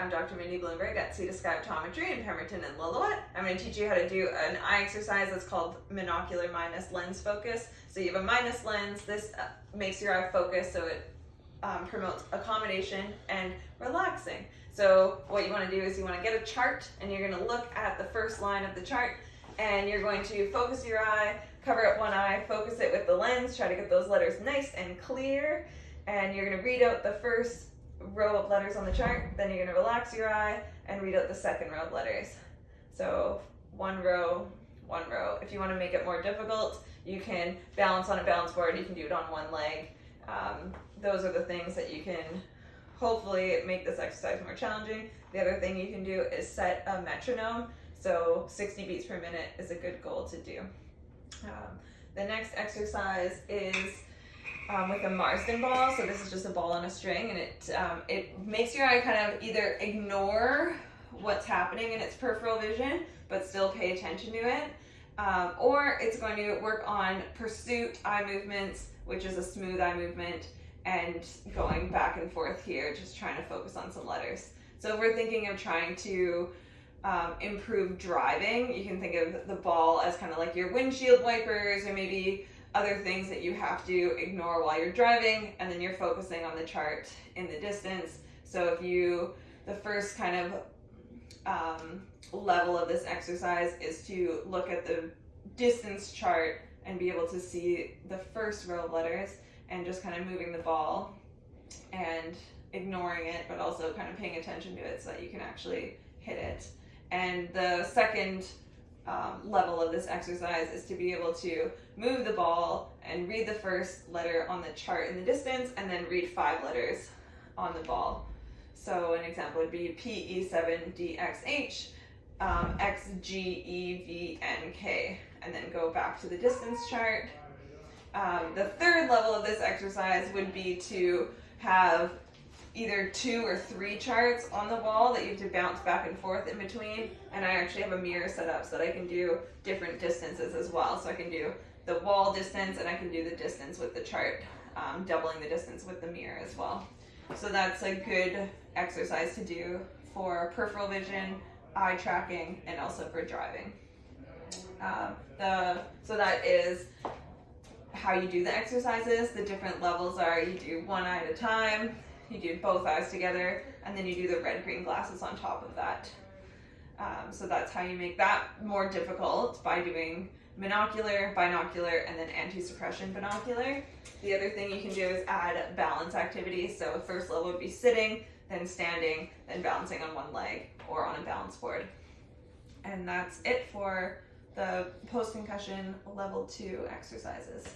I'm Dr. Mindy Bloomberg at Sea to Sky Optometry in Pemberton and Lillooet. I'm going to teach you how to do an eye exercise that's called monocular minus lens focus. So you have a minus lens. This makes your eye focus, so it promotes accommodation and relaxing. So what you want to do is you want to get a chart, and you're going to look at the first line of the chart, and you're going to focus your eye, cover up one eye, focus it with the lens, try to get those letters nice and clear, and you're going to read out the first row of letters on the chart. Then you're going to relax your eye and read out the second row of letters. So one row, one row. If you want to make it more difficult, you can balance on a balance board. You can do it on one leg. Those are the things that you can hopefully make this exercise more challenging. The other thing you can do is set a metronome. So 60 beats per minute is a good goal to do. The next exercise is with a Marsden ball. So this is just a ball on a string, and it makes your eye kind of either ignore what's happening in its peripheral vision, but still pay attention to it, or it's going to work on pursuit eye movements, which is a smooth eye movement, and going back and forth here, just trying to focus on some letters. So if we're thinking of trying to improve driving, you can think of the ball as kind of like your windshield wipers, or maybe other things that you have to ignore while you're driving, and then you're focusing on the chart in the distance. So if the first kind of level of this exercise is to look at the distance chart and be able to see the first row of letters, and just kind of moving the ball and ignoring it, but also kind of paying attention to it so that you can actually hit it. And the second level of this exercise is to be able to move the ball and read the first letter on the chart in the distance, and then read 5 letters on the ball. So an example would be PE7DXH, XGEVNK, and then go back to the distance chart. The third level of this exercise would be to have either 2 or 3 charts on the wall that you have to bounce back and forth in between, and I actually have a mirror set up so that I can do different distances as well. So I can do the wall distance, and I can do the distance with the chart, doubling the distance with the mirror as well. So that's a good exercise to do for peripheral vision, eye tracking, and also for driving. So that is how you do the exercises. The different levels are: you do one eye at a time, you do both eyes together, and then you do the red-green glasses on top of that. So that's how you make that more difficult, by doing monocular, binocular, and then anti-suppression binocular. The other thing you can do is add balance activities. So first level would be sitting, then standing, then balancing on one leg or on a balance board. And that's it for the post-concussion level 2 exercises.